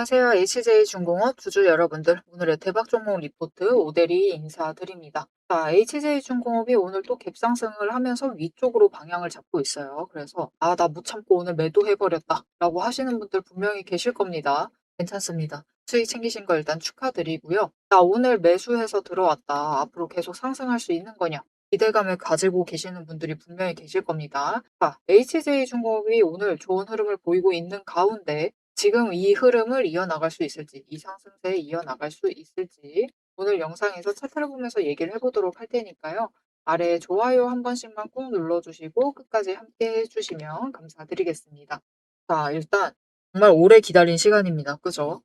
안녕하세요. HJ중공업 주주 여러분들. 오늘의 대박 종목 리포트 오대리 인사드립니다. 자, HJ중공업이 오늘 또 갭상승을 하면서 위쪽으로 방향을 잡고 있어요. 그래서 나 못 참고 오늘 매도해버렸다 라고 하시는 분들 분명히 계실 겁니다. 괜찮습니다. 수익 챙기신 거 일단 축하드리고요. 나 오늘 매수해서 들어왔다. 앞으로 계속 상승할 수 있는 거냐? 기대감을 가지고 계시는 분들이 분명히 계실 겁니다. 자, HJ중공업이 오늘 좋은 흐름을 보이고 있는 가운데 지금 이 흐름을 이어나갈 수 있을지, 이 상승세에 이어나갈 수 있을지 오늘 영상에서 차트를 보면서 얘기를 해보도록 할 테니까요. 아래 좋아요 한 번씩만 꾹 눌러주시고 끝까지 함께 해주시면 감사드리겠습니다. 자, 일단 정말 오래 기다린 시간입니다. 그죠?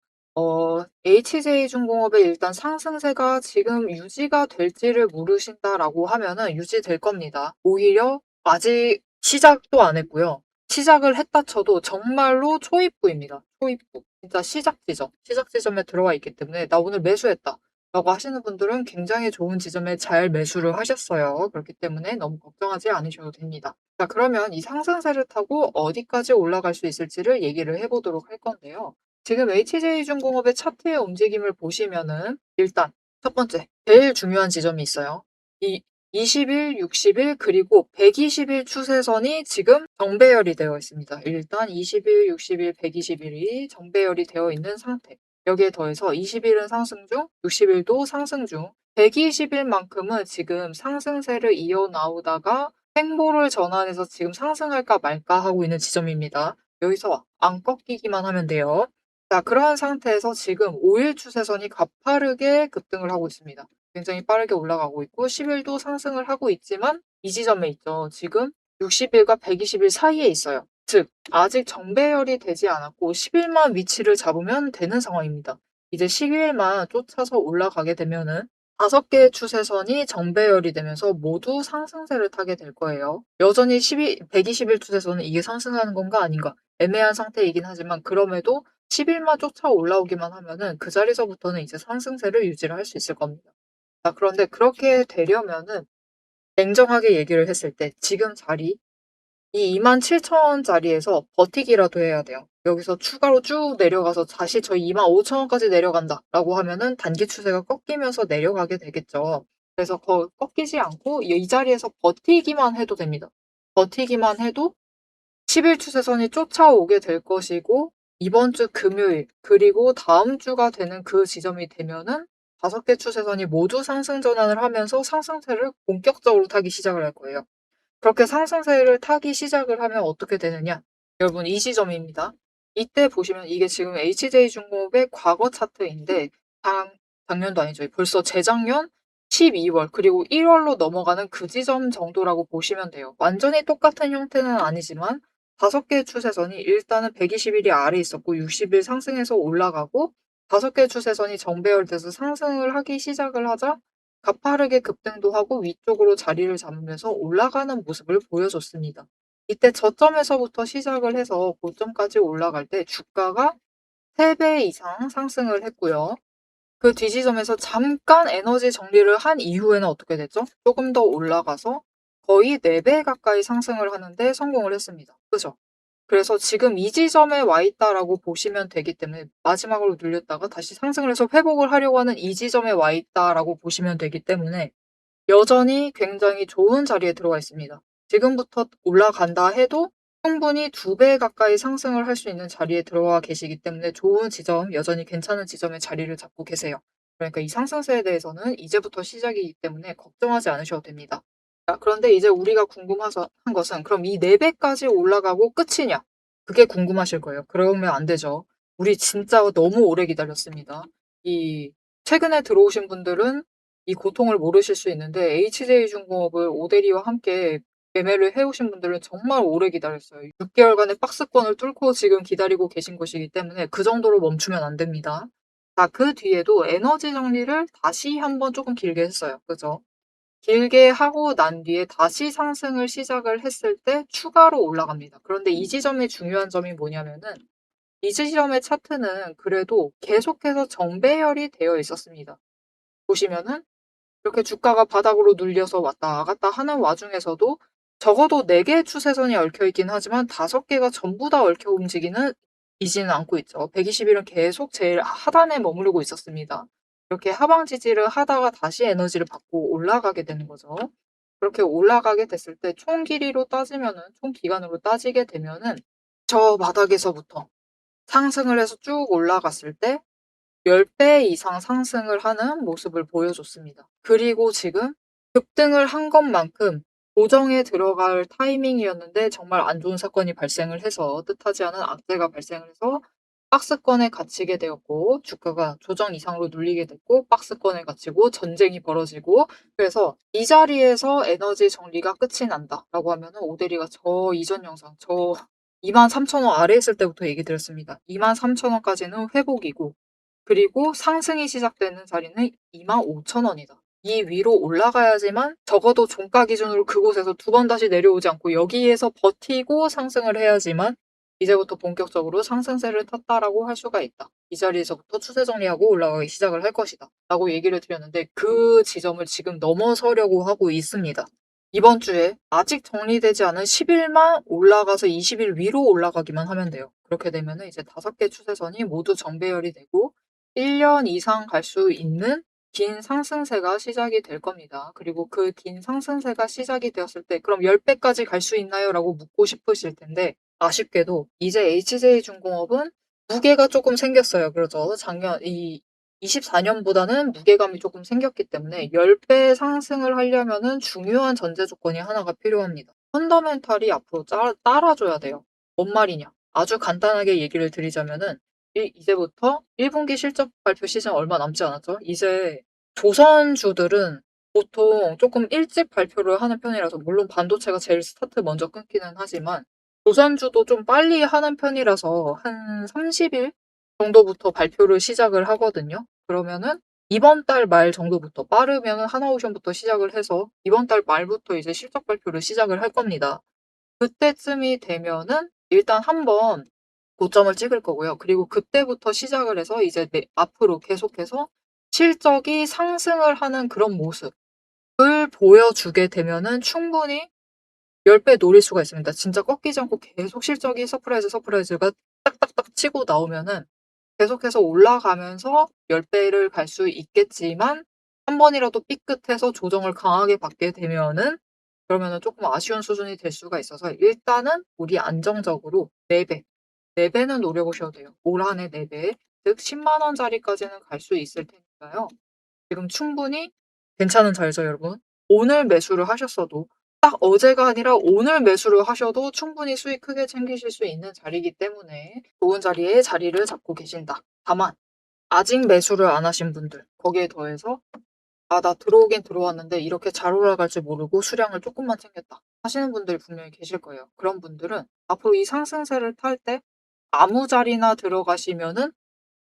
HJ중공업의 일단 상승세가 지금 유지가 될지를 물으신다라고 하면은 유지될 겁니다. 오히려 아직 시작도 안 했고요. 시작을 했다 쳐도 정말로 초입부입니다. 초입부. 진짜 시작 지점. 시작 지점에 들어와 있기 때문에 나 오늘 매수했다 라고 하시는 분들은 굉장히 좋은 지점에 잘 매수를 하셨어요. 그렇기 때문에 너무 걱정하지 않으셔도 됩니다. 자, 그러면 이 상승세를 타고 어디까지 올라갈 수 있을지를 얘기를 해보도록 할 건데요. 지금 HJ중공업의 차트의 움직임을 보시면은 일단 첫 번째, 제일 중요한 지점이 있어요. 이 20일, 60일, 그리고 120일 추세선이 지금 정배열이 되어 있습니다. 일단 20일, 60일, 120일이 정배열이 되어 있는 상태. 여기에 더해서 20일은 상승 중, 60일도 상승 중, 120일만큼은 지금 상승세를 이어나오다가 횡보를 전환해서 지금 상승할까 말까 하고 있는 지점입니다. 여기서 안 꺾이기만 하면 돼요. 자, 그러한 상태에서 지금 5일 추세선이 가파르게 급등을 하고 있습니다. 굉장히 빠르게 올라가고 있고 10일도 상승을 하고 있지만 이 지점에 있죠. 지금 60일과 120일 사이에 있어요. 즉 아직 정배열이 되지 않았고 10일만 위치를 잡으면 되는 상황입니다. 이제 10일만 쫓아서 올라가게 되면은 5개의 추세선이 정배열이 되면서 모두 상승세를 타게 될 거예요. 여전히 120일 추세선은 이게 상승하는 건가 아닌가 애매한 상태이긴 하지만 그럼에도 10일만 쫓아 올라오기만 하면은 그 자리서부터는 이제 상승세를 유지를 할 수 있을 겁니다. 자, 그런데 그렇게 되려면은 냉정하게 얘기를 했을 때 지금 자리 이 27,000원 자리에서 버티기라도 해야 돼요. 여기서 추가로 쭉 내려가서 다시 저희 25,000원까지 내려간다라고 하면은 단기 추세가 꺾이면서 내려가게 되겠죠. 그래서 꺾이지 않고 이 자리에서 버티기만 해도 됩니다. 버티기만 해도 10일 추세선이 쫓아오게 될 것이고 이번 주 금요일 그리고 다음 주가 되는 그 지점이 되면은 5개 추세선이 모두 상승 전환을 하면서 상승세를 본격적으로 타기 시작을 할 거예요. 그렇게 상승세를 타기 시작을 하면 어떻게 되느냐? 여러분 이 지점입니다. 이때 보시면 이게 지금 HJ중공업의 과거 차트인데 작년도 아니죠. 벌써 재작년 12월 그리고 1월로 넘어가는 그 지점 정도라고 보시면 돼요. 완전히 똑같은 형태는 아니지만 5개의 추세선이 일단은 120일이 아래 있었고 60일 상승해서 올라가고 5개의 추세선이 정배열돼서 상승을 하기 시작을 하자 가파르게 급등도 하고 위쪽으로 자리를 잡으면서 올라가는 모습을 보여줬습니다. 이때 저점에서부터 시작을 해서 고점까지 올라갈 때 주가가 3배 이상 상승을 했고요. 그 뒤지점에서 잠깐 에너지 정리를 한 이후에는 어떻게 됐죠? 조금 더 올라가서 거의 4배 가까이 상승을 하는데 성공을 했습니다. 그죠? 그래서 지금 이 지점에 와 있다라고 보시면 되기 때문에 마지막으로 눌렸다가 다시 상승을 해서 회복을 하려고 하는 이 지점에 와 있다라고 보시면 되기 때문에 여전히 굉장히 좋은 자리에 들어와 있습니다. 지금부터 올라간다 해도 충분히 2배 가까이 상승을 할 수 있는 자리에 들어와 계시기 때문에 좋은 지점, 여전히 괜찮은 지점에 자리를 잡고 계세요. 그러니까 이 상승세에 대해서는 이제부터 시작이기 때문에 걱정하지 않으셔도 됩니다. 자, 그런데 이제 우리가 궁금한 것은 그럼 이 4배까지 올라가고 끝이냐? 그게 궁금하실 거예요. 그러면 안 되죠. 우리 진짜 너무 오래 기다렸습니다. 최근에 들어오신 분들은 이 고통을 모르실 수 있는데 HJ중공업을 오대리와 함께 매매를 해오신 분들은 정말 오래 기다렸어요. 6개월간의 박스권을 뚫고 지금 기다리고 계신 것이기 때문에 그 정도로 멈추면 안 됩니다. 자, 그 뒤에도 에너지 정리를 다시 한번 조금 길게 했어요. 그죠? 길게 하고 난 뒤에 다시 상승을 시작을 했을 때 추가로 올라갑니다. 그런데 이 지점의 중요한 점이 뭐냐면은 이 지점의 차트는 그래도 계속해서 정배열이 되어 있었습니다. 보시면은 이렇게 주가가 바닥으로 눌려서 왔다 갔다 하는 와중에서도 적어도 4개의 추세선이 얽혀있긴 하지만 5개가 전부 다 얽혀 움직이는 이지는 않고 있죠. 120일은 계속 제일 하단에 머무르고 있었습니다. 이렇게 하방 지지를 하다가 다시 에너지를 받고 올라가게 되는 거죠. 그렇게 올라가게 됐을 때 총 길이로 따지면은, 총 기간으로 따지게 되면은 저 바닥에서부터 상승을 해서 쭉 올라갔을 때 10배 이상 상승을 하는 모습을 보여줬습니다. 그리고 지금 급등을 한 것만큼 조정에 들어갈 타이밍이었는데 정말 안 좋은 사건이 발생을 해서, 뜻하지 않은 악재가 발생을 해서 박스권에 갇히게 되었고, 주가가 조정 이상으로 눌리게 됐고, 박스권에 갇히고 전쟁이 벌어지고, 그래서 이 자리에서 에너지 정리가 끝이 난다라고 하면은 오데리가 저 이전 영상, 저 23,000원 아래 있을 때부터 얘기 드렸습니다. 23,000원까지는 회복이고, 그리고 상승이 시작되는 자리는 25,000원이다. 이 위로 올라가야지만 적어도 종가 기준으로 그곳에서 두 번 다시 내려오지 않고 여기에서 버티고 상승을 해야지만 이제부터 본격적으로 상승세를 탔다라고 할 수가 있다. 이 자리에서부터 추세 정리하고 올라가기 시작을 할 것이다. 라고 얘기를 드렸는데 그 지점을 지금 넘어서려고 하고 있습니다. 이번 주에 아직 정리되지 않은 10일만 올라가서 20일 위로 올라가기만 하면 돼요. 그렇게 되면 이제 5개 추세선이 모두 정배열이 되고 1년 이상 갈 수 있는 긴 상승세가 시작이 될 겁니다. 그리고 그 긴 상승세가 시작이 되었을 때 그럼 10배까지 갈 수 있나요? 라고 묻고 싶으실 텐데 아쉽게도 이제 HJ중공업은 무게가 조금 생겼어요. 그렇죠. 작년 24년보다는 무게감이 조금 생겼기 때문에 10배 상승을 하려면은 중요한 전제 조건이 하나가 필요합니다. 펀더멘탈이 앞으로 따라줘야 돼요. 뭔 말이냐? 아주 간단하게 얘기를 드리자면은 이제부터 1분기 실적 발표 시즌 얼마 남지 않았죠? 이제 조선주들은 보통 조금 일찍 발표를 하는 편이라서, 물론 반도체가 제일 스타트 먼저 끊기는 하지만 조선주도 좀 빨리 하는 편이라서 한 30일 정도부터 발표를 시작을 하거든요. 그러면은 이번 달 말 정도부터, 빠르면 하나오션부터 시작을 해서 이번 달 말부터 이제 실적 발표를 시작을 할 겁니다. 그때쯤이 되면은 일단 한번 고점을 찍을 거고요. 그리고 그때부터 시작을 해서 이제 앞으로 계속해서 실적이 상승을 하는 그런 모습을 보여주게 되면은 충분히 10배 노릴 수가 있습니다. 진짜 꺾이지 않고 계속 실적이 서프라이즈가 딱딱딱 치고 나오면은 계속해서 올라가면서 10배를 갈 수 있겠지만 한 번이라도 삐끗해서 조정을 강하게 받게 되면은 그러면은 조금 아쉬운 수준이 될 수가 있어서 일단은 우리 안정적으로 4배, 4배는 노려보셔도 돼요. 올 한 해 4배, 즉 10만 원짜리까지는 갈 수 있을 테니까요. 지금 충분히 괜찮은 자리죠, 여러분. 오늘 매수를 하셨어도, 딱 어제가 아니라 오늘 매수를 하셔도 충분히 수익 크게 챙기실 수 있는 자리이기 때문에 좋은 자리에 자리를 잡고 계신다. 다만 아직 매수를 안 하신 분들, 거기에 더해서 나 들어오긴 들어왔는데 이렇게 잘 올라갈 줄 모르고 수량을 조금만 챙겼다 하시는 분들이 분명히 계실 거예요. 그런 분들은 앞으로 이 상승세를 탈 때 아무 자리나 들어가시면은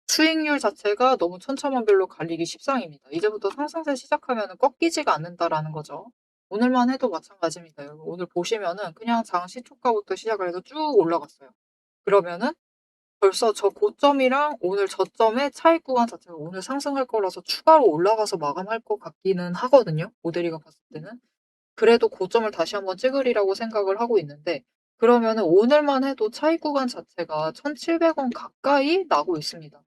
수익률 자체가 너무 천차만별로 갈리기 십상입니다. 이제부터 상승세 시작하면 꺾이지가 않는다라는 거죠. 오늘만 해도 마찬가지입니다. 여러분. 오늘 보시면은 그냥 장 시초가부터 시작을 해서 쭉 올라갔어요. 그러면은 벌써 저 고점이랑 오늘 저점의 차익 구간 자체가 오늘 상승할 거라서 추가로 올라가서 마감할 것 같기는 하거든요. 모델이가 봤을 때는. 그래도 고점을 다시 한번 찍으리라고 생각을 하고 있는데, 그러면은 오늘만 해도 차익 구간 자체가 1,700원 가까이 나고 있습니다.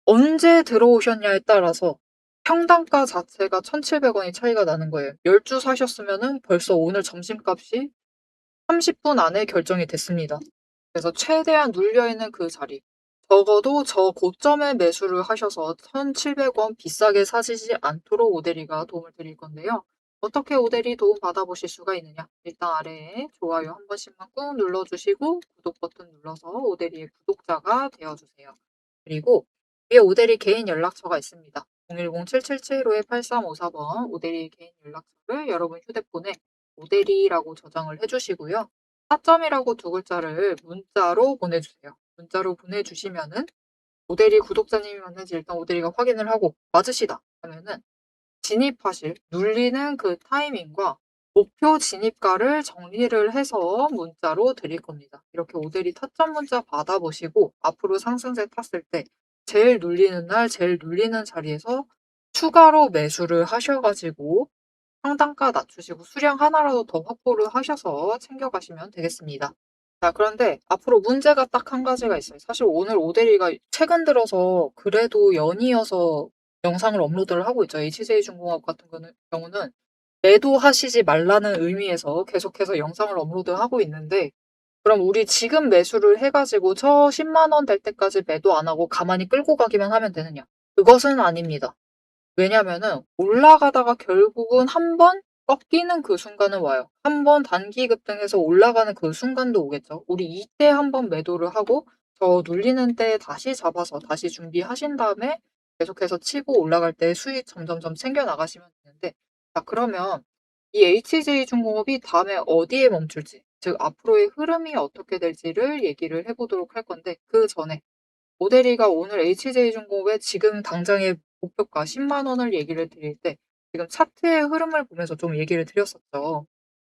언제 들어오셨냐에 따라서 평단가 자체가 1,700원이 차이가 나는 거예요. 10주 사셨으면은 벌써 오늘 점심값이 30분 안에 결정이 됐습니다. 그래서 최대한 눌려있는 그 자리. 적어도 저 고점에 매수를 하셔서 1,700원 비싸게 사시지 않도록 오데리가 도움을 드릴 건데요. 어떻게 오데리 도움 받아보실 수가 있느냐? 일단 아래에 좋아요 한 번씩만 꾹 눌러주시고 구독 버튼 눌러서 오데리의 구독자가 되어주세요. 그리고 위에 오데리 개인 연락처가 있습니다. 010-7775-8354번 오데리 개인 연락처를 여러분 휴대폰에 오데리라고 저장을 해주시고요. 4점이라고 두 글자를 문자로 보내주세요. 문자로 보내주시면은 오데리 구독자님이 맞는지 일단 오데리가 확인을 하고 맞으시다 하면은 진입하실, 눌리는 그 타이밍과 목표 진입가를 정리를 해서 문자로 드릴 겁니다. 이렇게 오데리 타점 문자 받아보시고 앞으로 상승세 탔을 때 제일 눌리는 날, 제일 눌리는 자리에서 추가로 매수를 하셔가지고 상단가 낮추시고 수량 하나라도 더 확보를 하셔서 챙겨가시면 되겠습니다. 자, 그런데 앞으로 문제가 딱 한 가지가 있어요. 사실 오늘 오대리가 최근 들어서 그래도 연이어서 영상을 업로드를 하고 있죠. HJ중공업 같은 경우는 매도하시지 말라는 의미에서 계속해서 영상을 업로드하고 있는데, 그럼 우리 지금 매수를 해가지고 저 10만 원 될 때까지 매도 안 하고 가만히 끌고 가기만 하면 되느냐? 그것은 아닙니다. 왜냐면은 올라가다가 결국은 한 번 꺾이는 그 순간은 와요. 한 번 단기 급등해서 올라가는 그 순간도 오겠죠. 우리 이때 한 번 매도를 하고 저 눌리는 때 다시 잡아서 다시 준비하신 다음에 계속해서 치고 올라갈 때 수익 점점점 챙겨 나가시면 되는데, 자, 그러면 이 HJ중공업이 다음에 어디에 멈출지, 즉 앞으로의 흐름이 어떻게 될지를 얘기를 해보도록 할 건데, 그 전에 오대리가 오늘 HJ중공업의 지금 당장의 목표가 10만 원을 얘기를 드릴 때 지금 차트의 흐름을 보면서 좀 얘기를 드렸었죠.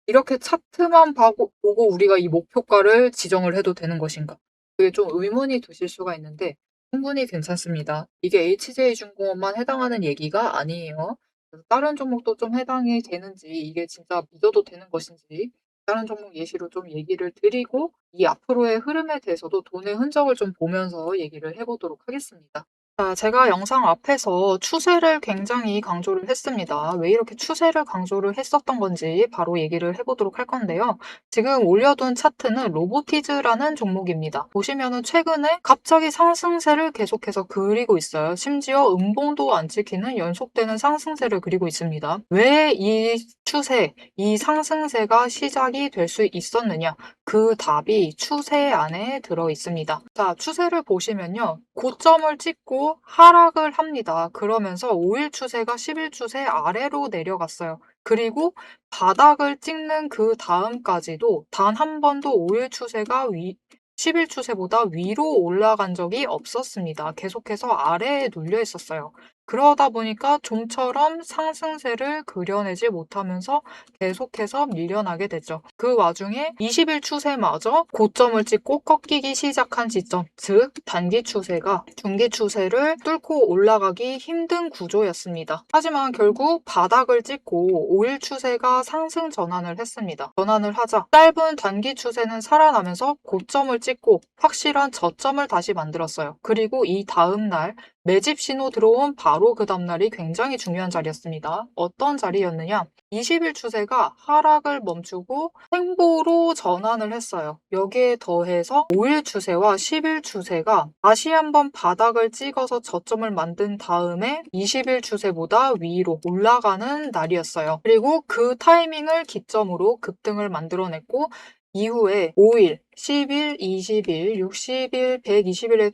이렇게 차트만 보고 우리가 이 목표가를 지정을 해도 되는 것인가? 그게 좀 의문이 드실 수가 있는데 충분히 괜찮습니다. 이게 HJ중공업만 해당하는 얘기가 아니에요. 그래서 다른 종목도 좀 해당이 되는지, 이게 진짜 믿어도 되는 것인지 다른 종목 예시로 좀 얘기를 드리고 이 앞으로의 흐름에 대해서도 돈의 흔적을 좀 보면서 얘기를 해보도록 하겠습니다. 자, 제가 영상 앞에서 추세를 굉장히 강조를 했습니다. 왜 이렇게 추세를 강조를 했었던 건지 바로 얘기를 해보도록 할 건데요. 지금 올려둔 차트는 로보티즈라는 종목입니다. 보시면은 최근에 갑자기 상승세를 계속해서 그리고 있어요. 심지어 음봉도 안 찍히는 연속되는 상승세를 그리고 있습니다. 왜 이 추세, 이 상승세가 시작이 될 수 있었느냐? 그 답이 추세 안에 들어 있습니다. 자, 추세를 보시면요. 고점을 찍고 하락을 합니다. 그러면서 5일 추세가 10일 추세 아래로 내려갔어요. 그리고 바닥을 찍는 그 다음까지도 단 한 번도 5일 추세가 10일 추세보다 위로 올라간 적이 없었습니다. 계속해서 아래에 눌려 있었어요. 그러다 보니까 좀처럼 상승세를 그려내지 못하면서 계속해서 밀려나게 되죠. 그 와중에 20일 추세마저 고점을 찍고 꺾이기 시작한 지점, 즉 단기 추세가 중기 추세를 뚫고 올라가기 힘든 구조였습니다. 하지만 결국 바닥을 찍고 5일 추세가 상승 전환을 했습니다. 전환을 하자 짧은 단기 추세는 살아나면서 고점을 찍고 확실한 저점을 다시 만들었어요. 그리고 이 다음 날 매집 신호 들어온 바로 그 다음날이 굉장히 중요한 자리였습니다. 어떤 자리였느냐? 20일 추세가 하락을 멈추고 횡보로 전환을 했어요. 여기에 더해서 5일 추세와 10일 추세가 다시 한번 바닥을 찍어서 저점을 만든 다음에 20일 추세보다 위로 올라가는 날이었어요. 그리고 그 타이밍을 기점으로 급등을 만들어냈고 이후에 5일, 10일, 20일, 60일, 120일의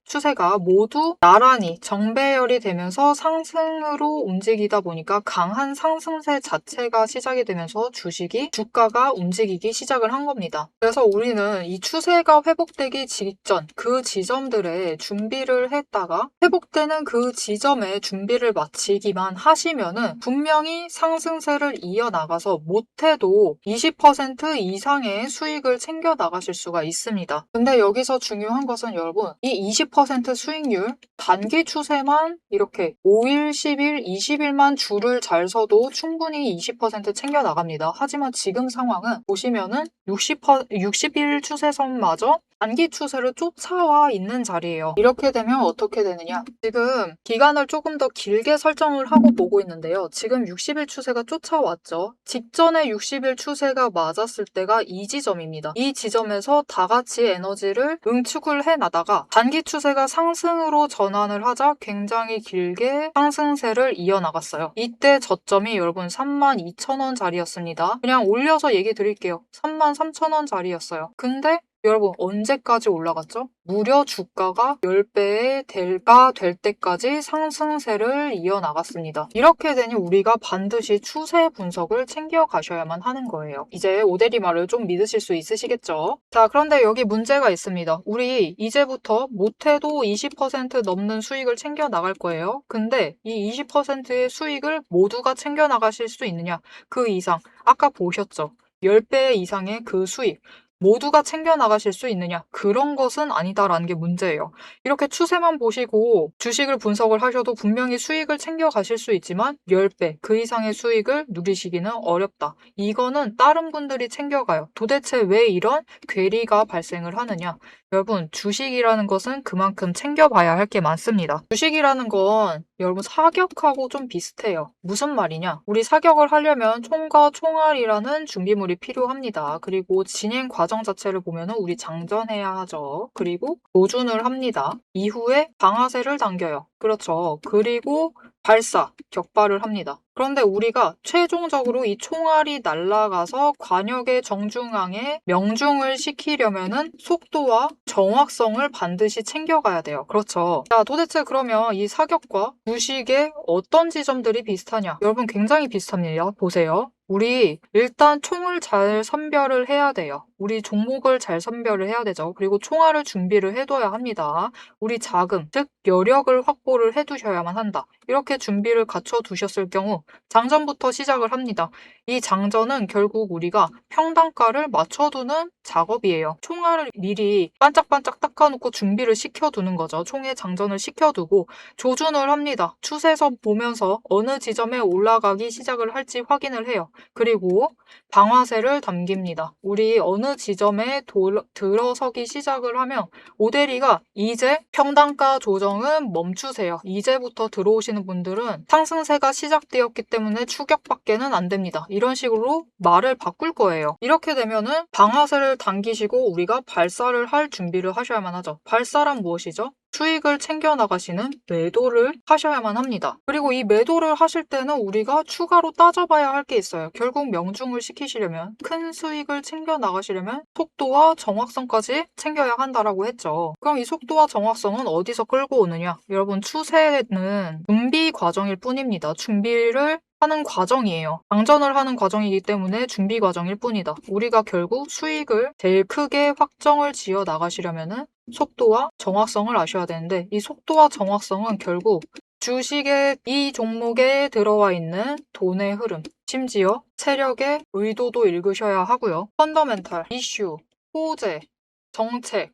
추세가 모두 나란히 정배열이 되면서 상승으로 움직이다 보니까 강한 상승세 자체가 시작이 되면서 주가가 움직이기 시작을 한 겁니다. 그래서 우리는 이 추세가 회복되기 직전 그 지점들에 준비를 했다가 회복되는 그 지점에 준비를 마치기만 하시면은 분명히 상승세를 이어나가서 못해도 20% 이상의 수익을 챙겨 나가실 수가 있습니다. 근데 여기서 중요한 것은 여러분, 이 20% 수익률 단기 추세만 이렇게 5일, 10일, 20일만 줄을 잘 서도 충분히 20% 챙겨 나갑니다. 하지만 지금 상황은 보시면은 60일 추세선마저 단기 추세를 쫓아와 있는 자리예요. 이렇게 되면 어떻게 되느냐? 지금 기간을 조금 더 길게 설정을 하고 보고 있는데요. 지금 60일 추세가 쫓아왔죠. 직전에 60일 추세가 맞았을 때가 이 지점입니다. 이 지점에서 다 같이 에너지를 응축을 해나다가 단기 추세가 상승으로 전환을 하자 굉장히 길게 상승세를 이어나갔어요. 이때 저점이 여러분 32,000원 자리였습니다. 그냥 올려서 얘기 드릴게요. 33,000원 자리였어요. 근데 여러분 언제까지 올라갔죠? 무려 주가가 10배의 대가 될 때까지 상승세를 이어나갔습니다. 이렇게 되니 우리가 반드시 추세 분석을 챙겨 가셔야만 하는 거예요. 이제 오대리 말을 좀 믿으실 수 있으시겠죠? 자, 그런데 여기 문제가 있습니다. 우리 이제부터 못해도 20% 넘는 수익을 챙겨 나갈 거예요. 근데 이 20%의 수익을 모두가 챙겨 나가실 수 있느냐? 그 이상 아까 보셨죠? 10배 이상의 그 수익. 모두가 챙겨나가실 수 있느냐? 그런 것은 아니다라는 게 문제예요. 이렇게 추세만 보시고 주식을 분석을 하셔도 분명히 수익을 챙겨가실 수 있지만 10배, 그 이상의 수익을 누리시기는 어렵다. 이거는 다른 분들이 챙겨가요. 도대체 왜 이런 괴리가 발생을 하느냐? 여러분, 주식이라는 것은 그만큼 챙겨봐야 할 게 많습니다. 주식이라는 건 여러분 사격하고 좀 비슷해요. 무슨 말이냐? 우리 사격을 하려면 총과 총알이라는 준비물이 필요합니다. 그리고 진행 과정 자체를 보면 우리 장전해야 하죠. 그리고 조준을 합니다. 이후에 방아쇠를 당겨요. 그렇죠. 그리고 발사, 격발을 합니다. 그런데 우리가 최종적으로 이 총알이 날아가서 관역의 정중앙에 명중을 시키려면은 속도와 정확성을 반드시 챙겨가야 돼요. 그렇죠. 자, 도대체 그러면 이 사격과 주식의 어떤 지점들이 비슷하냐? 여러분 굉장히 비슷합니다. 보세요. 우리 일단 총을 잘 선별을 해야 돼요. 우리 종목을 잘 선별을 해야 되죠. 그리고 총알을 준비를 해둬야 합니다. 우리 자금, 즉 여력을 확보를 해두셔야만 한다. 이렇게 준비를 갖춰 두셨을 경우 장전부터 시작을 합니다. 이 장전은 결국 우리가 평단가를 맞춰두는 작업이에요. 총알을 미리 반짝반짝 닦아놓고 준비를 시켜두는 거죠. 총에 장전을 시켜두고 조준을 합니다. 추세선 보면서 어느 지점에 올라가기 시작을 할지 확인을 해요. 그리고 방아쇠를 당깁니다. 우리 어느 지점에 들어서기 시작을 하면 오대리가 이제 평단가 조정은 멈추세요. 이제부터 들어오시는 분들은 상승세가 시작되었기 때문에 추격밖에는 안 됩니다. 이런 식으로 말을 바꿀 거예요. 이렇게 되면은 방아쇠를 당기시고 우리가 발사를 할 준비를 하셔야만 하죠. 발사란 무엇이죠? 수익을 챙겨나가시는 매도를 하셔야만 합니다. 그리고 이 매도를 하실 때는 우리가 추가로 따져봐야 할 게 있어요. 결국 명중을 시키시려면, 큰 수익을 챙겨나가시려면 속도와 정확성까지 챙겨야 한다라고 했죠. 그럼 이 속도와 정확성은 어디서 끌고 오느냐? 여러분, 추세는 준비 과정일 뿐입니다. 준비를 하는 과정이에요. 장전을 하는 과정이기 때문에 준비 과정일 뿐이다. 우리가 결국 수익을 제일 크게 확정을 지어 나가시려면은 속도와 정확성을 아셔야 되는데 이 속도와 정확성은 결국 주식의 이 종목에 들어와 있는 돈의 흐름, 심지어 세력의 의도도 읽으셔야 하고요. 펀더멘탈, 이슈, 호재, 정책,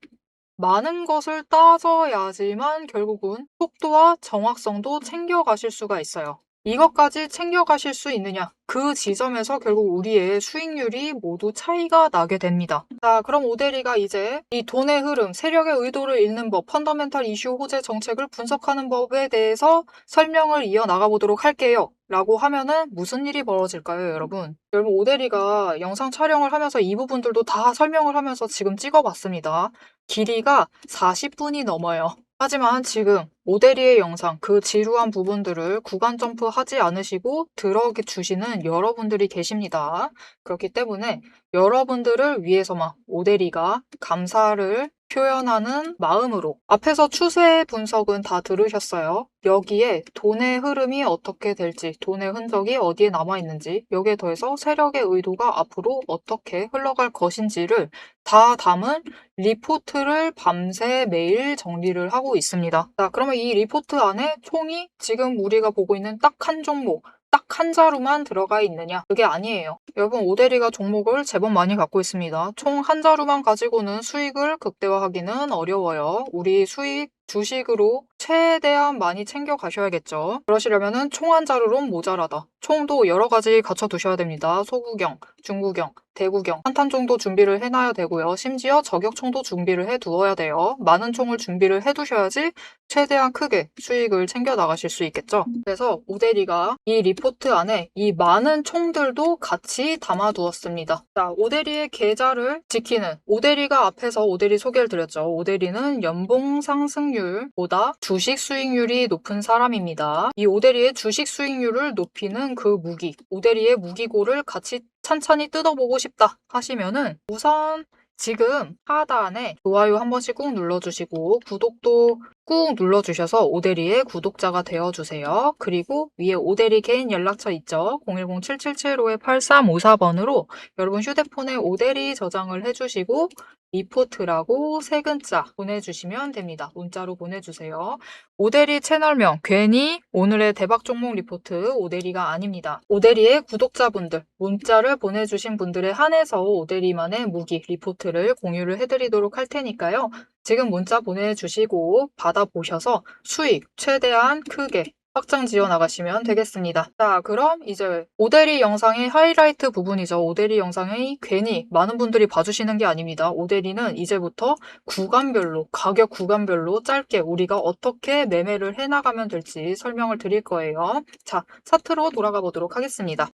많은 것을 따져야지만 결국은 속도와 정확성도 챙겨가실 수가 있어요. 이것까지 챙겨가실 수 있느냐? 그 지점에서 결국 우리의 수익률이 모두 차이가 나게 됩니다. 자, 그럼 오대리가 이제 이 돈의 흐름, 세력의 의도를 읽는 법, 펀더멘탈 이슈 호재 정책을 분석하는 법에 대해서 설명을 이어나가 보도록 할게요. 라고 하면은 무슨 일이 벌어질까요, 여러분? 여러분, 오대리가 영상 촬영을 하면서 이 부분들도 다 설명을 하면서 지금 찍어봤습니다. 길이가 40분이 넘어요. 하지만 지금 오대리의 영상, 그 지루한 부분들을 구간 점프하지 않으시고 들어주시는 여러분들이 계십니다. 그렇기 때문에 여러분들을 위해서만 오대리가 감사를 표현하는 마음으로 앞에서 추세 분석은 다 들으셨어요. 여기에 돈의 흐름이 어떻게 될지, 돈의 흔적이 어디에 남아있는지, 여기에 더해서 세력의 의도가 앞으로 어떻게 흘러갈 것인지를 다 담은 리포트를 밤새 매일 정리를 하고 있습니다. 자, 그러면 이 리포트 안에 총이 지금 우리가 보고 있는 딱 한 종목, 딱 한 자루만 들어가 있느냐? 그게 아니에요. 여러분, 오대리가 종목을 제법 많이 갖고 있습니다. 총 한 자루만 가지고는 수익을 극대화하기는 어려워요. 우리 수익 주식으로 최대한 많이 챙겨 가셔야겠죠. 그러시려면은 총 한 자루론 모자라다. 총도 여러 가지 갖춰 두셔야 됩니다. 소구경, 중구경, 대구경, 한탄 총도 준비를 해놔야 되고요. 심지어 저격총도 준비를 해두어야 돼요. 많은 총을 준비를 해두셔야지 최대한 크게 수익을 챙겨 나가실 수 있겠죠. 그래서 오대리가 이 리포트 안에 이 많은 총들도 같이 담아두었습니다. 자, 오대리의 계좌를 지키는 오대리가 앞에서 오대리 소개를 드렸죠. 오대리는 연봉 상승률보다 주식 수익률이 높은 사람입니다. 이 오대리의 주식 수익률을 높이는 그 무기, 오대리의 무기고를 같이 찬찬히 뜯어보고 싶다 하시면은 우선 지금 하단에 좋아요 한 번씩 꾹 눌러주시고 구독도 꾹 눌러주셔서 오대리의 구독자가 되어주세요. 그리고 위에 오대리 개인 연락처 있죠? 010-7775-8354번으로 여러분 휴대폰에 오대리 저장을 해주시고 리포트라고 세 글자 보내주시면 됩니다. 문자로 보내주세요. 오대리 채널명 괜히 오늘의 대박 종목 리포트 오대리가 아닙니다. 오대리의 구독자분들 문자를 보내주신 분들에 한해서 오대리만의 무기 리포트를 공유를 해드리도록 할 테니까요. 지금 문자 보내주시고 받아보셔서 수익 최대한 크게 확장 지어 나가시면 되겠습니다. 자, 그럼 이제 오대리 영상의 하이라이트 부분이죠. 오대리 영상의 괜히 많은 분들이 봐주시는 게 아닙니다. 오대리는 이제부터 구간별로, 가격 구간별로 짧게 우리가 어떻게 매매를 해나가면 될지 설명을 드릴 거예요. 자, 차트로 돌아가 보도록 하겠습니다.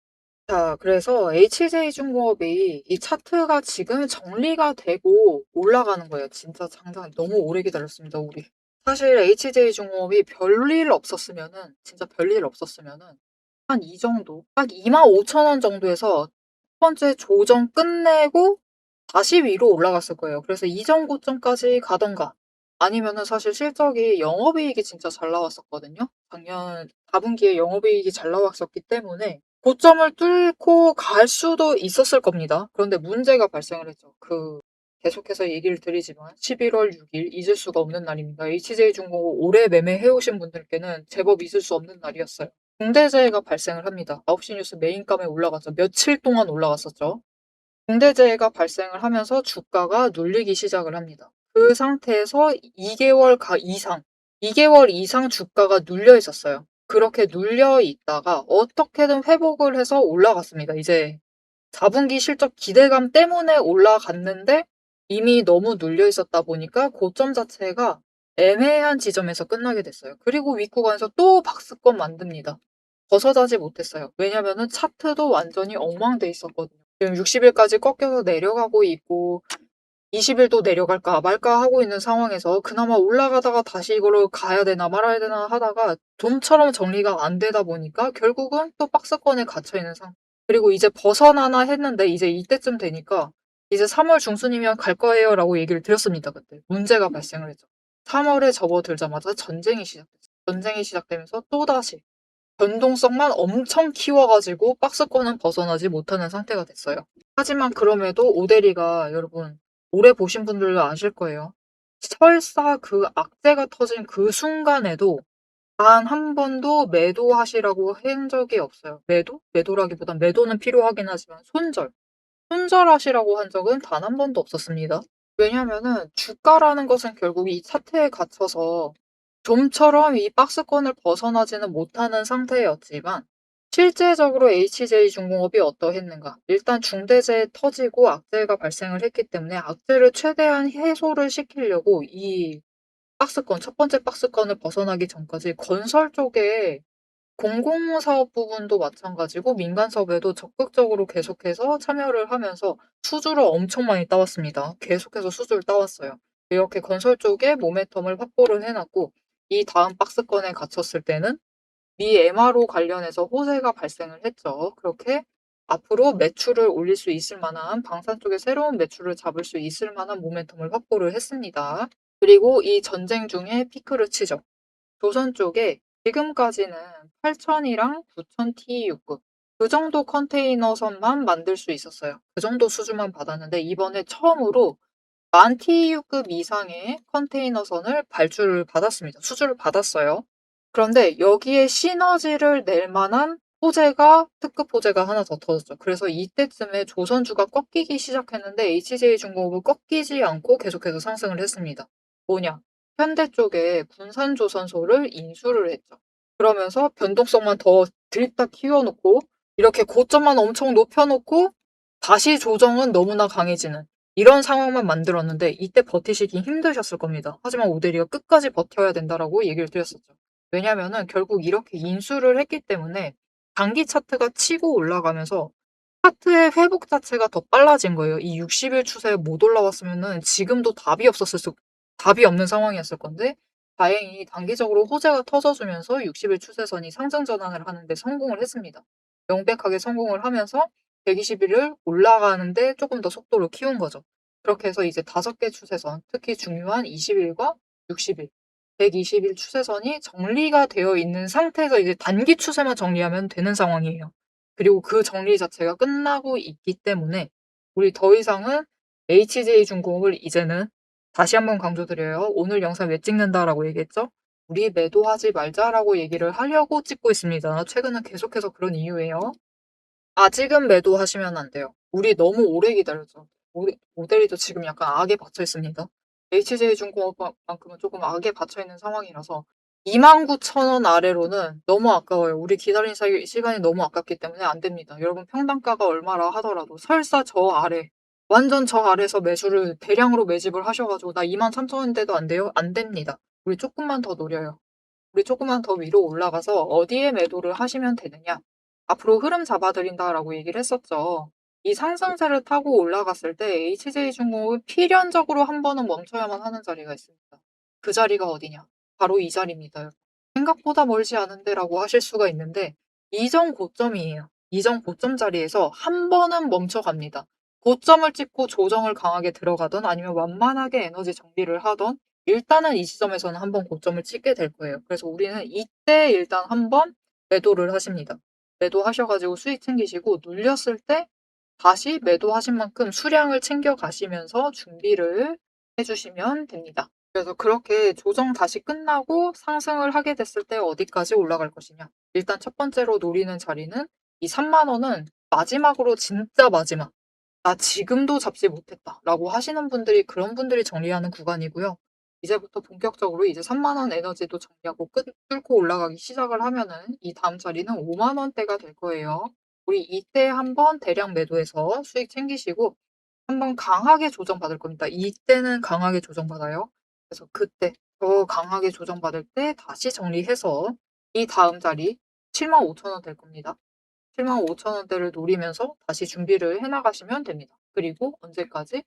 자, 그래서 HJ중공업이 이 차트가 지금 정리가 되고 올라가는 거예요. 진짜 장장 너무 오래 기다렸습니다, 우리. 사실 HJ중공업이 별일 없었으면은, 진짜 별일 없었으면은, 한 이 정도, 딱 25,000원 정도에서 첫 번째 조정 끝내고 다시 위로 올라갔을 거예요. 그래서 이전 고점까지 가던가, 아니면은 사실 실적이 영업이익이 진짜 잘 나왔었거든요. 작년 4분기에 영업이익이 잘 나왔었기 때문에 고점을 뚫고 갈 수도 있었을 겁니다. 그런데 문제가 발생을 했죠. 계속해서 얘기를 드리지만 11월 6일 잊을 수가 없는 날입니다. HJ중공업 오래 매매해오신 분들께는 제법 잊을 수 없는 날이었어요. 중대재해가 발생을 합니다. 9시 뉴스 메인감에 올라갔죠. 며칠 동안 올라갔었죠. 중대재해가 발생을 하면서 주가가 눌리기 시작을 합니다. 그 상태에서 2개월 이상 주가가 눌려 있었어요. 그렇게 눌려 있다가 어떻게든 회복을 해서 올라갔습니다. 이제 4분기 실적 기대감 때문에 올라갔는데 이미 너무 눌려 있었다 보니까 고점 자체가 애매한 지점에서 끝나게 됐어요. 그리고 윗구간에서 또 박스권 만듭니다. 벗어나지 못했어요. 왜냐면은 차트도 완전히 엉망돼 있었거든요. 지금 60일까지 꺾여서 내려가고 있고 20일도 내려갈까 말까 하고 있는 상황에서 그나마 올라가다가 다시 이걸로 가야 되나 말아야 되나 하다가 좀처럼 정리가 안 되다 보니까 결국은 또 박스권에 갇혀 있는 상황. 그리고 이제 벗어나나 했는데 이제 이때쯤 되니까 이제 3월 중순이면 갈 거예요 라고 얘기를 드렸습니다. 그때 문제가 발생을 했죠. 3월에 접어들자마자 전쟁이 시작됐어요. 전쟁이 시작되면서 또다시 변동성만 엄청 키워가지고 박스권은 벗어나지 못하는 상태가 됐어요. 하지만 그럼에도 오데리가 여러분 오래 보신 분들도 아실 거예요. 설사 그 악재가 터진 그 순간에도 단 한 번도 매도하시라고 한 적이 없어요. 매도? 매도라기보단 매도는 필요하긴 하지만 손절하시라고 한 적은 단 한 번도 없었습니다. 왜냐면은 주가라는 것은 결국 이 차트에 갇혀서 좀처럼 이 박스권을 벗어나지는 못하는 상태였지만 실제적으로 HJ중공업이 어떠했는가? 일단 중대재해 터지고 악재가 발생을 했기 때문에 악재를 최대한 해소를 시키려고 이 박스권, 첫 번째 박스권을 벗어나기 전까지 건설 쪽에 공공사업 부분도 마찬가지고 민간 사업에도 적극적으로 계속해서 참여를 하면서 수주를 엄청 많이 따왔습니다. 계속해서 수주를 따왔어요. 이렇게 건설 쪽에 모멘텀을 확보를 해놨고 이 다음 박스권에 갇혔을 때는 미 MRO 관련해서 호재가 발생을 했죠. 그렇게 앞으로 매출을 올릴 수 있을 만한 방산 쪽에 새로운 매출을 잡을 수 있을 만한 모멘텀을 확보를 했습니다. 그리고 이 전쟁 중에 피크를 치죠. 조선 쪽에 지금까지는 8,000이랑 9,000 TEU급 그 정도 컨테이너선만 만들 수 있었어요. 그 정도 수주만 받았는데 이번에 처음으로 10,000 TEU급 이상의 컨테이너선을 발주를 받았습니다. 수주를 받았어요. 그런데 여기에 시너지를 낼 만한 특급 호재가 하나 더 터졌죠. 그래서 이때쯤에 조선주가 꺾이기 시작했는데 HJ중공업은 꺾이지 않고 계속해서 상승을 했습니다. 뭐냐? 현대 쪽에 군산조선소를 인수를 했죠. 그러면서 변동성만 더 드립다 키워놓고 이렇게 고점만 엄청 높여놓고 다시 조정은 너무나 강해지는 이런 상황만 만들었는데 이때 버티시기 힘드셨을 겁니다. 하지만 오데리가 끝까지 버텨야 된다라고 얘기를 드렸었죠. 왜냐면은 결국 이렇게 인수를 했기 때문에 단기 차트가 치고 올라가면서 차트의 회복 자체가 더 빨라진 거예요. 이 60일 추세에 못 올라왔으면은 지금도 답이 없는 상황이었을 건데 다행히 단기적으로 호재가 터져주면서 60일 추세선이 상승 전환을 하는데 성공을 했습니다. 명백하게 성공을 하면서 120일을 올라가는데 조금 더 속도를 키운 거죠. 그렇게 해서 이제 5개 추세선, 특히 중요한 20일과 60일 120일 추세선이 정리가 되어 있는 상태에서 이제 단기 추세만 정리하면 되는 상황이에요. 그리고 그 정리 자체가 끝나고 있기 때문에 우리 더 이상은 HJ중공업을 이제는 다시 한번 강조드려요. 오늘 영상 왜 찍는다라고 얘기했죠? 우리 매도하지 말자라고 얘기를 하려고 찍고 있습니다. 최근은 계속해서 그런 이유예요. 아직은 매도하시면 안 돼요. 우리 너무 오래 기다렸죠. 모델이도 지금 약간 악에 받쳐 있습니다. HJ중공업만큼은 조금 악에 받쳐 있는 상황이라서 29,000원 아래로는 너무 아까워요. 우리 기다린 시간이 너무 아깝기 때문에 안 됩니다. 여러분 평당가가 얼마라 하더라도 설사 저 아래, 완전 저 아래에서 매수를 대량으로 매집을 하셔가지고 나 23,000원대도 안 돼요? 안 됩니다. 우리 조금만 더 노려요. 우리 조금만 더 위로 올라가서 어디에 매도를 하시면 되느냐? 앞으로 흐름 잡아드린다라고 얘기를 했었죠. 이 상승세를 타고 올라갔을 때 HJ중공업이 필연적으로 한 번은 멈춰야만 하는 자리가 있습니다. 그 자리가 어디냐? 바로 이 자리입니다. 생각보다 멀지 않은데라고 하실 수가 있는데 이전 고점이에요. 이전 고점 자리에서 한 번은 멈춰갑니다. 고점을 찍고 조정을 강하게 들어가던 아니면 완만하게 에너지 정리를 하던 일단은 이 시점에서는 한번 고점을 찍게 될 거예요. 그래서 우리는 이때 일단 한번 매도를 하십니다. 매도하셔가지고 수익 챙기시고 눌렸을 때 다시 매도하신 만큼 수량을 챙겨 가시면서 준비를 해주시면 됩니다. 그래서 그렇게 조정 다시 끝나고 상승을 하게 됐을 때 어디까지 올라갈 것이냐. 일단 첫 번째로 노리는 자리는 이 3만 원은 마지막으로 진짜 마지막. 나 지금도 잡지 못했다 라고 하시는 분들이 그런 분들이 정리하는 구간이고요. 이제부터 본격적으로 이제 3만 원 에너지도 정리하고 뚫고 올라가기 시작을 하면은 이 다음 자리는 5만 원대가 될 거예요. 우리 이때 한번 대량 매도해서 수익 챙기시고 한번 강하게 조정받을 겁니다. 이때는 강하게 조정받아요. 그래서 그때 더 강하게 조정받을 때 다시 정리해서 이 다음 자리 7만 5천 원 될 겁니다. 7만 5천 원대를 노리면서 다시 준비를 해나가시면 됩니다. 그리고 언제까지?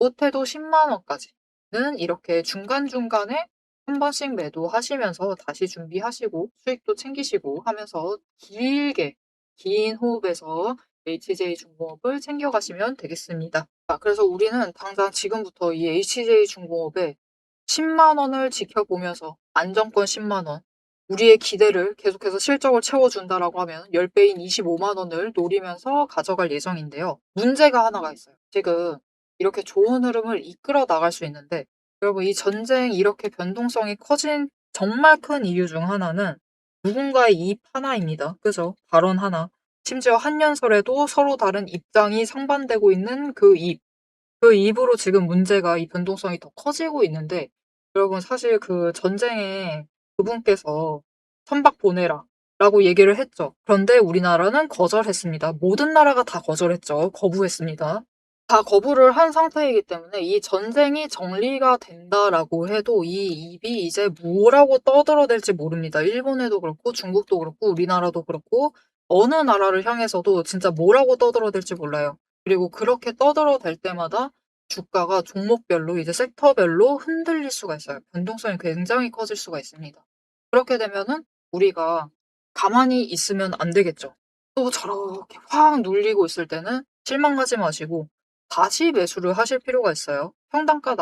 못해도 10만 원까지는 이렇게 중간중간에 한 번씩 매도하시면서 다시 준비하시고 수익도 챙기시고 하면서 길게 긴 호흡에서 HJ중공업을 챙겨가시면 되겠습니다. 그래서 우리는 당장 지금부터 이 HJ중공업에 10만 원을 지켜보면서 안정권 10만 원, 우리의 기대를 계속해서 실적을 채워준다라고 하면 10배인 25만 원을 노리면서 가져갈 예정인데요. 문제가 하나가 있어요. 지금 이렇게 좋은 흐름을 이끌어 나갈 수 있는데 여러분 이 전쟁 이렇게 변동성이 커진 정말 큰 이유 중 하나는 누군가의 입 하나입니다. 그죠? 발언 하나. 심지어 한연설에도 서로 다른 입장이 상반되고 있는 그 입. 그 입으로 지금 문제가 이 변동성이 더 커지고 있는데 여러분 사실 그 전쟁에 그분께서 선박 보내라 라고 얘기를 했죠. 그런데 우리나라는 거절했습니다. 모든 나라가 다 거절했죠. 거부했습니다. 다 거부를 한 상태이기 때문에 이 전쟁이 정리가 된다라고 해도 이 입이 이제 뭐라고 떠들어댈지 모릅니다. 일본에도 그렇고 중국도 그렇고 우리나라도 그렇고 어느 나라를 향해서도 진짜 뭐라고 떠들어댈지 몰라요. 그리고 그렇게 떠들어댈 때마다 주가가 종목별로 이제 섹터별로 흔들릴 수가 있어요. 변동성이 굉장히 커질 수가 있습니다. 그렇게 되면은 우리가 가만히 있으면 안 되겠죠. 또 저렇게 확 눌리고 있을 때는 실망하지 마시고 다시 매수를 하실 필요가 있어요. 평단가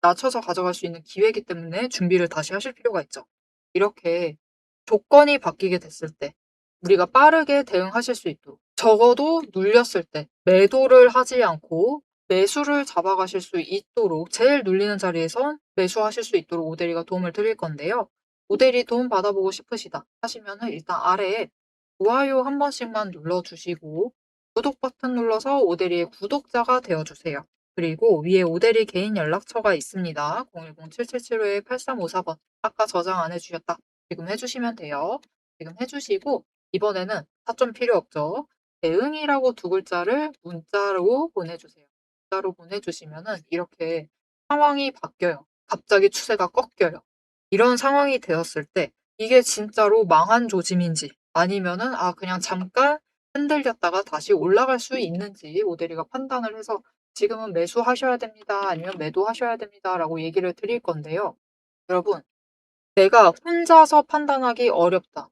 낮춰서 가져갈 수 있는 기회이기 때문에 준비를 다시 하실 필요가 있죠. 이렇게 조건이 바뀌게 됐을 때 우리가 빠르게 대응하실 수 있도록 적어도 눌렸을 때 매도를 하지 않고 매수를 잡아가실 수 있도록 제일 눌리는 자리에선 매수하실 수 있도록 오대리가 도움을 드릴 건데요. 오대리 도움 받아보고 싶으시다 하시면은 일단 아래에 좋아요 한 번씩만 눌러주시고 구독 버튼 눌러서 오대리의 구독자가 되어주세요. 그리고 위에 오대리 개인 연락처가 있습니다. 010-7775-8354번 아까 저장 안 해주셨다. 지금 해주시면 돼요. 지금 해주시고 이번에는 사점 필요 없죠. 대응이라고 두 글자를 문자로 보내주세요. 문자로 보내주시면은 이렇게 상황이 바뀌어요. 갑자기 추세가 꺾여요. 이런 상황이 되었을 때 이게 진짜로 망한 조짐인지 아니면은 그냥 잠깐 흔들렸다가 다시 올라갈 수 있는지 오대리가 판단을 해서 지금은 매수하셔야 됩니다. 아니면 매도하셔야 됩니다라고 얘기를 드릴 건데요. 여러분, 내가 혼자서 판단하기 어렵다.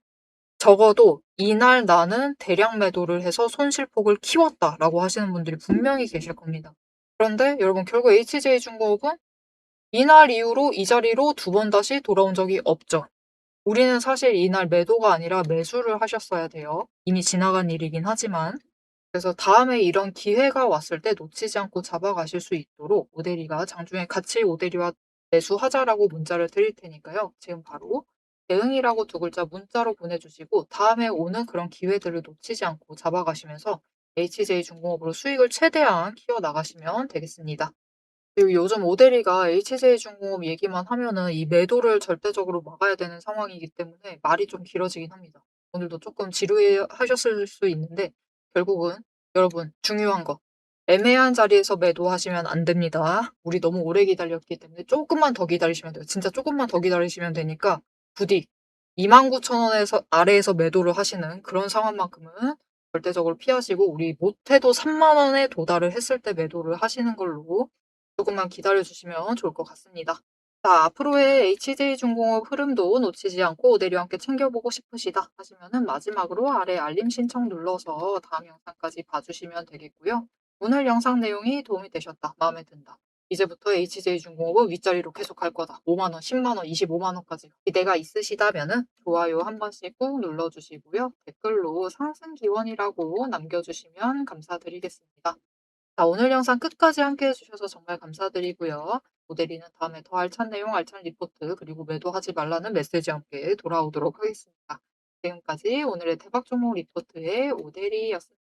적어도 이날 나는 대량 매도를 해서 손실폭을 키웠다라고 하시는 분들이 분명히 계실 겁니다. 그런데 여러분 결국 HJ중공업은 이날 이후로 이 자리로 두 번 다시 돌아온 적이 없죠. 우리는 사실 이날 매도가 아니라 매수를 하셨어야 돼요. 이미 지나간 일이긴 하지만. 그래서 다음에 이런 기회가 왔을 때 놓치지 않고 잡아가실 수 있도록 오대리가 장중에 같이 오대리와 매수하자라고 문자를 드릴 테니까요. 지금 바로 대응이라고 두 글자 문자로 보내주시고 다음에 오는 그런 기회들을 놓치지 않고 잡아가시면서 HJ중공업으로 수익을 최대한 키워나가시면 되겠습니다. 그리고 요즘 오대리가 HJ중공업 얘기만 하면은 이 매도를 절대적으로 막아야 되는 상황이기 때문에 말이 좀 길어지긴 합니다. 오늘도 조금 지루해 하셨을 수 있는데 결국은 여러분 중요한 거 애매한 자리에서 매도하시면 안 됩니다. 우리 너무 오래 기다렸기 때문에 조금만 더 기다리시면 돼요. 진짜 조금만 더 기다리시면 되니까 부디 29,000원에서 아래에서 매도를 하시는 그런 상황만큼은 절대적으로 피하시고 우리 못해도 30,000원에 도달을 했을 때 매도를 하시는 걸로 조금만 기다려 주시면 좋을 것 같습니다. 자, 앞으로의 HJ중공업 흐름도 놓치지 않고 오대리와 함께 챙겨보고 싶으시다 하시면은 마지막으로 아래 알림 신청 눌러서 다음 영상까지 봐주시면 되겠고요. 오늘 영상 내용이 도움이 되셨다, 마음에 든다. 이제부터 HJ중공업은 윗자리로 계속 갈 거다. 5만 원, 10만 원, 25만 원까지 기대가 있으시다면은 좋아요 한 번씩 꾹 눌러주시고요. 댓글로 상승 기원이라고 남겨주시면 감사드리겠습니다. 자, 오늘 영상 끝까지 함께 해주셔서 정말 감사드리고요. 모델이는 다음에 더 알찬 내용, 알찬 리포트, 그리고 매도하지 말라는 메시지와 함께 돌아오도록 하겠습니다. 지금까지 오늘의 대박 종목 리포트의 오대리였습니다.